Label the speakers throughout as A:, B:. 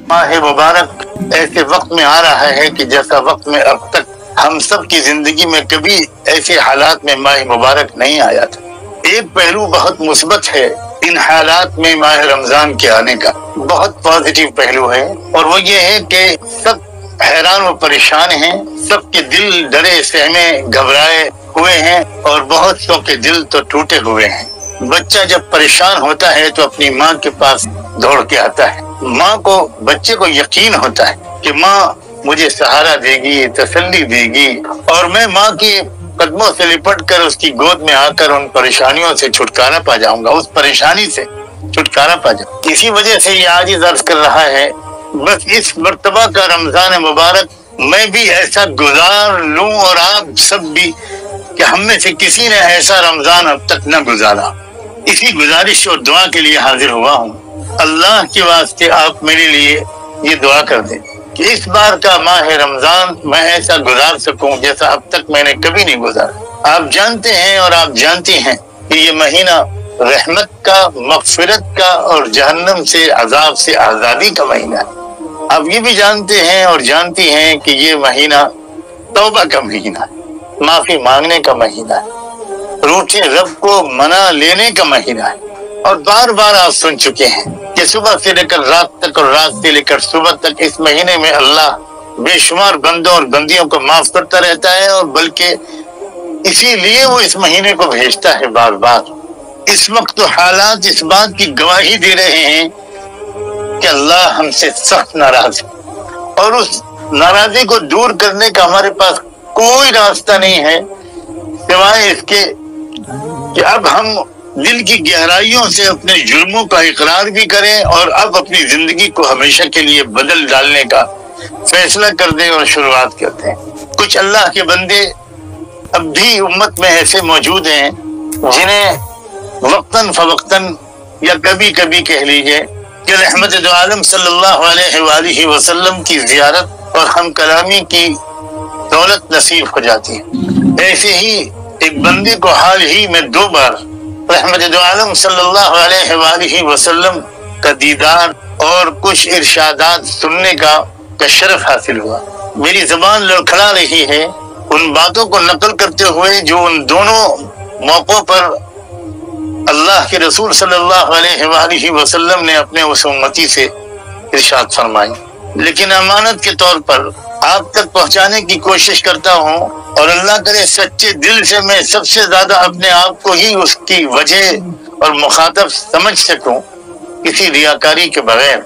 A: ماہ مبارک ایسے وقت میں آ رہا ہے کہ جیسا وقت میں اب تک ہم سب کی زندگی میں کبھی ایسے حالات میں ماہ مبارک نہیں آیا تھا۔ ایک پہلو بہت مثبت ہے ان حالات میں ماہ رمضان کے آنے کا، بہت پازیٹیو پہلو ہے، اور وہ یہ ہے کہ سب حیران و پریشان ہیں، سب کے دل ڈرے سہمے گھبرائے ہوئے ہیں، اور بہت سو کے دل تو ٹوٹے ہوئے ہیں۔ بچہ جب پریشان ہوتا ہے تو اپنی ماں کے پاس دوڑ کے آتا ہے۔ ماں کو، بچے کو یقین ہوتا ہے کہ ماں مجھے سہارا دے گی، تسلی دے گی، اور میں ماں کی قدموں سے لپٹ کر اس کی گود میں آ کر ان پریشانیوں سے چھٹکارا پا جاؤں گا، اس پریشانی سے چھٹکارا پا جاؤں گا۔ اسی وجہ سے یہ عاجز عرض کر رہا ہے، بس اس مرتبہ کا رمضان مبارک میں بھی ایسا گزار لوں، اور آپ سب بھی، کہ ہم میں سے کسی نے ایسا رمضان اب تک نہ گزارا۔ اسی گزارش اور دعا کے لیے حاضر ہوا ہوں۔ اللہ کے واسطے آپ میرے لیے یہ دعا کر دیں کہ اس بار کا ماہ رمضان میں ایسا گزار سکوں جیسا اب تک میں نے کبھی نہیں گزارا۔ آپ جانتے ہیں اور آپ جانتی ہیں کہ یہ مہینہ رحمت کا، مغفرت کا، اور جہنم سے، عذاب سے آزادی کا مہینہ ہے۔ آپ یہ بھی جانتے ہیں اور جانتی ہیں کہ یہ مہینہ توبہ کا مہینہ ہے، معافی مانگنے کا مہینہ ہے، روٹھے رب کو منا لینے کا مہینہ ہے۔ اور بار بار آپ سن چکے ہیں کہ صبح سے لے کر رات تک اور رات سے لے کر صبح تک اس مہینے میں اللہ بے شمار بندوں اور بندیوں کو معاف کرتا رہتا ہے، اور بلکہ اسی لیے وہ اس مہینے کو بھیجتا ہے بار بار۔ اس وقت تو حالات اس بات کی گواہی دے رہے ہیں کہ اللہ ہم سے سخت ناراض ہے، اور اس ناراضی کو دور کرنے کا ہمارے پاس کوئی راستہ نہیں ہے سوائے اس کے کہ اب ہم دل کی گہرائیوں سے اپنے جرموں کا اقرار بھی کریں، اور اب اپنی زندگی کو ہمیشہ کے لیے بدل ڈالنے کا فیصلہ کر دیں اور شروعات کر دیں۔ کچھ اللہ کے بندے اب بھی امت میں ایسے موجود ہیں جنہیں وقتاً فوقتاً یا کبھی کبھی کہہ لیجئے کہ رحمت دو عالم صلی اللہ علیہ وآلہ وسلم کی زیارت اور ہم کلامی کی دولت نصیب ہو جاتی ہے۔ ایسے ہی ایک بندے کو حال ہی میں 2 بار رحمت دو عالم صلی اللہ علیہ وآلہ وسلم کا دیدار اور کچھ ارشادات سننے کا شرف حاصل ہوا۔ میری زبان لڑکھڑا رہی ہے ان باتوں کو نقل کرتے ہوئے جو ان دونوں موقعوں پر اللہ کے رسول صلی اللہ علیہ وآلہ وسلم نے اپنے اس امتی سے ارشاد فرمائی، لیکن امانت کے طور پر آپ تک پہنچانے کی کوشش کرتا ہوں، اور اللہ کرے سچے دل سے میں سب سے زیادہ اپنے آپ کو ہی اس کی وجہ اور مخاطب سمجھ سکوں، کسی ریاکاری کے بغیر۔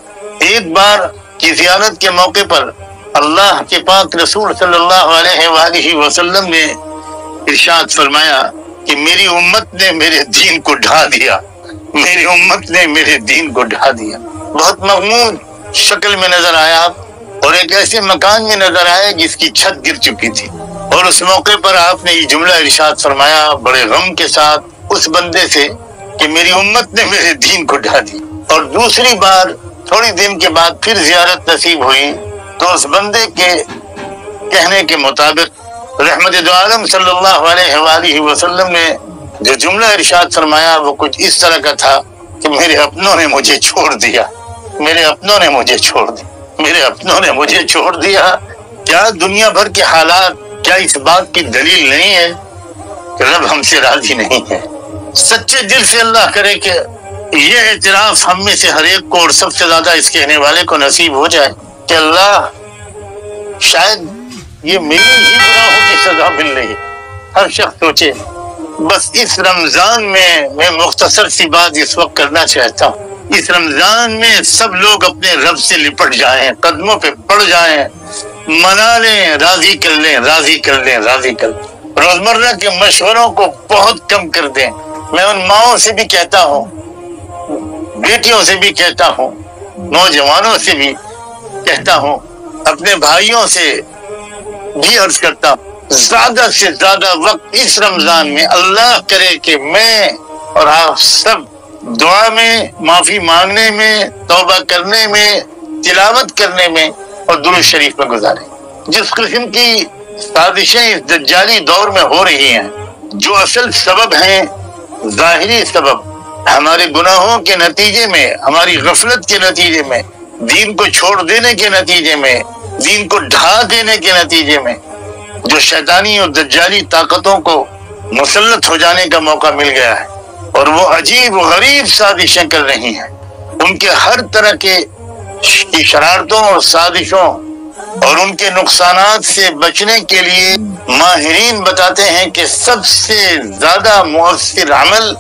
A: ایک بار کی زیارت کے موقع پر اللہ کے پاک رسول صلی اللہ علیہ وآلہ وسلم نے ارشاد فرمایا کہ میری امت نے میرے دین کو ڈھا دیا، میری امت نے میرے دین کو ڈھا دیا۔ بہت مغموم شکل میں نظر آیا اور ایک ایسے مکان میں نظر آیا جس کی چھت گر چکی تھی، اور اس موقع پر آپ نے یہ جملہ ارشاد فرمایا بڑے غم کے ساتھ اس بندے سے کہ میری امت نے میرے دین کو ڈھا دیا۔ اور دوسری بار تھوڑی دن کے بعد پھر زیارت نصیب ہوئی تو اس بندے کے کہنے کے مطابق رحمت دو عالم صلی اللہ علیہ وآلہ وسلم نے جو جملہ ارشاد فرمایا وہ کچھ اس طرح کا تھا کہ میرے اپنوں نے مجھے چھوڑ دیا، میرے اپنوں نے مجھے چھوڑ دیا، میرے اپنوں نے مجھے چھوڑ دیا۔ کیا دنیا بھر کے حالات کیا اس بات کی دلیل نہیں ہے کہ رب ہم سے راضی نہیں ہے؟ سچے دل سے اللہ کرے کہ یہ اعتراف ہم میں سے ہر ایک کو اور سب سے زیادہ اس کہنے والے کو نصیب ہو جائے کہ اللہ شاید یہ میری ہی گناہوں کی سزا مل رہی ہے۔ ہر شخص سوچے بس اس رمضان میں مختصر سی بات اس وقت کرنا چاہتا ہوں، اس رمضان میں سب لوگ اپنے رب سے لپٹ جائیں، قدموں پہ پڑ جائیں، منا لیں، راضی کر لیں، راضی کر لیں، راضی کر لیں۔ روزمرہ کے مشوروں کو بہت کم کر دیں۔ میں ان ماؤں سے بھی کہتا ہوں، بیٹیوں سے بھی کہتا ہوں، نوجوانوں سے بھی کہتا ہوں، اپنے بھائیوں سے بھی عرض کرتا ہوں، زیادہ سے زیادہ وقت اس رمضان میں اللہ کرے کہ میں اور آپ سب دعا میں، معافی مانگنے میں، توبہ کرنے میں، تلاوت کرنے میں اور درود شریف میں گزاریں۔ جس قسم کی سازشیں اس دجالی دور میں ہو رہی ہیں، جو اصل سبب ہیں، ظاہری سبب ہمارے گناہوں کے نتیجے میں، ہماری غفلت کے نتیجے میں، دین کو چھوڑ دینے کے نتیجے میں، دین کو ڈھا دینے کے نتیجے میں جو شیطانی اور دجالی طاقتوں کو مسلط ہو جانے کا موقع مل گیا ہے، اور وہ عجیب و غریب سازشیں کر رہی ہیں، ان کے ہر طرح کی شرارتوں اور سازشوں اور ان کے نقصانات سے بچنے کے لیے ماہرین بتاتے ہیں کہ سب سے زیادہ مؤثر عمل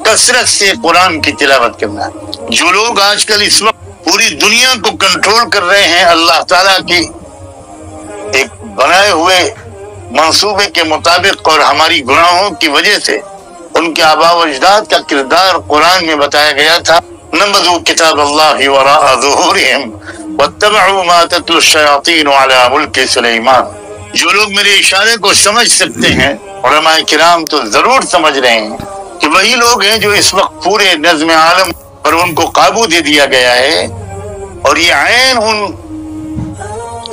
A: کثرت سے قرآن کی تلاوت کرنا ہے۔ جو لوگ آج کل اس وقت پوری دنیا کو کنٹرول کر رہے ہیں اللہ تعالیٰ کی ایک بنائے ہوئے منصوبے کے مطابق اور ہماری گناہوں کی وجہ سے، ان کے آباء و اجداد کا کردار قرآن میں بتایا گیا تھا۔ نبذوا کتاب اللہ وراء ظہورہم واتبعوا ما تتلو الشیاطین علی ملک سلیمان۔ جو لوگ میرے اشارے کو سمجھ سکتے ہیں، علماء کرام تو ضرور سمجھ رہے ہیں کہ وہی لوگ ہیں جو اس وقت پورے نظم عالم پر ان کو قابو دے دیا گیا ہے، اور یہ عین ان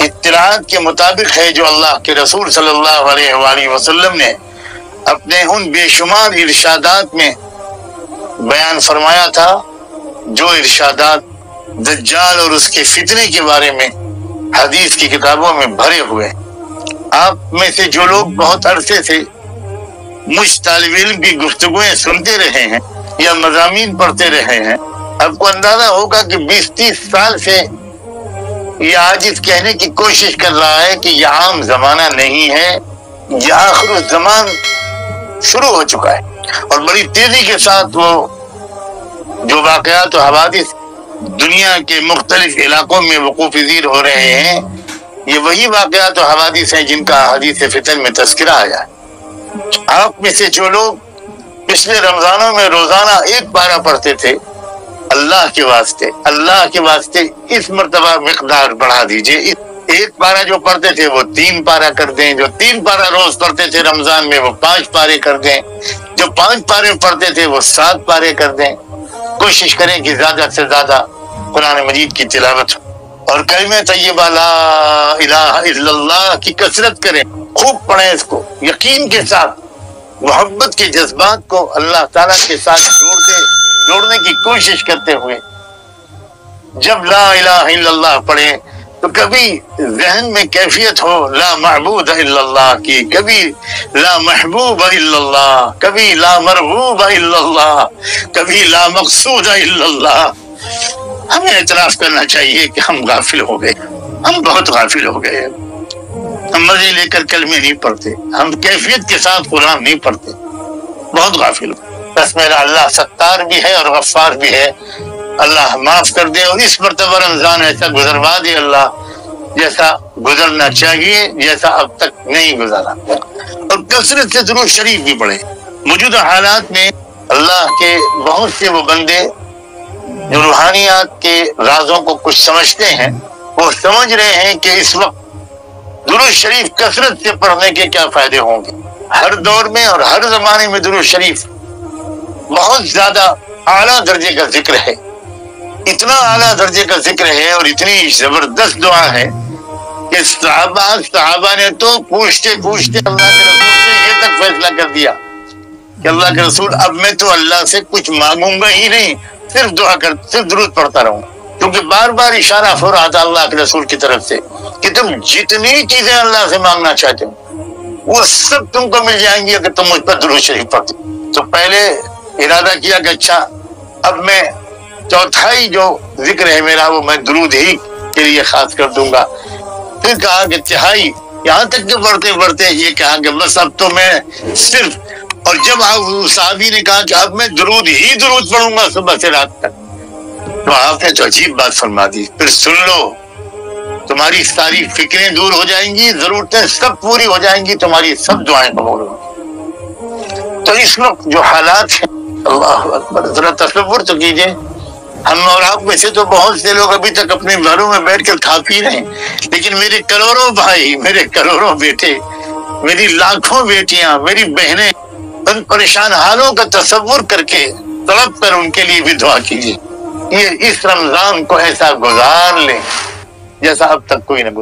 A: اطلاعات کے مطابق ہے جو اللہ کے رسول صلی اللہ علیہ وآلہ وسلم نے اپنے ان بے شمار ارشادات میں بیان فرمایا تھا، جو ارشادات دجال اور اس کے فتنے کے بارے میں حدیث کی کتابوں میں بھرے ہوئے۔ آپ میں سے جو لوگ بہت عرصے سے مجھ طالب علم کی گفتگویں سنتے رہے ہیں یا مضامین پڑھتے رہے ہیں، آپ کو اندازہ ہوگا کہ 20-30 سال سے یہ آج اس کہنے کی کوشش کر رہا ہے کہ یہ عام زمانہ نہیں ہے، یہ آخر الزمان شروع ہو چکا ہے، اور بڑی تیزی کے ساتھ وہ جو واقعات و حوادث دنیا کے مختلف علاقوں میں وقوع پذیر ہو رہے ہیں، یہ وہی واقعات و حوادث ہیں جن کا حدیث فتن میں تذکرہ آیا ہے۔ آپ میں سے جو لوگ پچھلے رمضانوں میں روزانہ 1 پارہ پڑھتے تھے، اللہ کے واسطے اس مرتبہ مقدار بڑھا دیجئے۔ 1 پارہ جو پڑھتے تھے وہ 3 پارہ کر دیں، جو 3 پارہ روز پڑھتے تھے رمضان میں وہ 5 پارے کر دیں، جو 5 پارے پڑھتے تھے وہ 7 پارے کر دیں۔ کوشش کریں کہ زیادہ سے زیادہ قرآن مجید کی تلاوت اور کلمہ طیبہ لا الہ الا اللہ کی کثرت کریں، خوب پڑھیں اس کو، یقین کے ساتھ، محبت کے جذبات کو اللہ تعالیٰ کے ساتھ جوڑنے کی کوشش کرتے ہوئے جب لا الہ الا اللہ پڑھیں تو کبھی ذہن میں کیفیت ہو لا معبود الا اللہ کی، کبھی لا محبوب الا اللہ، کبھی لا مرغوب الا اللہ، کبھی لا مقصود الا اللہ۔ ہمیں اعتراف کرنا چاہیے کہ ہم غافل ہو گئے، ہم بہت غافل ہو گئے، ہم مزے لے کر کلمے نہیں پڑھتے، ہم کیفیت کے ساتھ قرآن نہیں پڑھتے، بہت غافل ہو۔ بس میرا اللہ ستار بھی ہے اور غفار بھی ہے، اللہ معاف کر دے، اور اس مرتبہ رمضان ایسا گزروا دے اللہ جیسا گزرنا چاہیے، جیسا اب تک نہیں گزرا، اور کثرت سے درود شریف بھی پڑھے۔ موجودہ حالات میں اللہ کے بہت سے وہ بندے جو روحانیات کے رازوں کو کچھ سمجھتے ہیں، وہ سمجھ رہے ہیں کہ اس وقت درود شریف کثرت سے پڑھنے کے کیا فائدے ہوں گے۔ ہر دور میں اور ہر زمانے میں درود شریف بہت زیادہ اعلیٰ درجے کا ذکر ہے، اتنا اعلیٰ درجے کا ذکر ہے اور اتنی زبردست دعا ہے کہ صحابہ نے تو پوچھتے اللہ کے رسول سے یہ تک فیصلہ کر دیا کہ اللہ کے رسول اب میں تو اللہ سے کچھ مانگوں گا ہی نہیں، صرف درود پڑھتا رہوں، کیونکہ بار بار اشارہ ہو رہا تھا اللہ کے رسول کی طرف سے کہ تم جتنی چیزیں اللہ سے مانگنا چاہتے ہو وہ سب تم کو مل جائیں گی اگر تم مجھ پر درود شریف پڑھتے۔ تو پہلے ارادہ کیا کہ اچھا اب میں چوتھائی جو ذکر ہے میرا وہ میں درود ہی کے لیے خاص کر دوں گا، پھر کہا کہ تہائی، یہاں تک کہ بڑھتے بڑھتے یہ کہا کہ بس اب تو میں صرف، اور جب صحابی نے کہا کہ اب میں درود ہی درود پڑھوں گا صبح سے رات تک، تو آپ نے تو عجیب بات فرما دی، پھر سن لو تمہاری ساری فکریں دور ہو جائیں گی، ضرورتیں سب پوری ہو جائیں گی، تمہاری سب دعائیں قبول ہوں گی۔ تو اس وقت جو حالات ہیں، اللہ اکبر، ذرا تصور تو کیجئے، ہم اور آپ میں سے تو بہت سے لوگ ابھی تک اپنے گھروں میں بیٹھ کر کھا پی رہے ہیں، لیکن میرے کروڑوں بھائی، میرے کروڑوں بیٹے، میری لاکھوں بیٹیاں، میری بہنیں ان پریشان حالوں کا تصور کر کے تڑپ کر ان کے لیے بھی دعا کیجیے، یہ اس رمضان کو ایسا گزار لیں جیسا اب تک کوئی نہ گزارا۔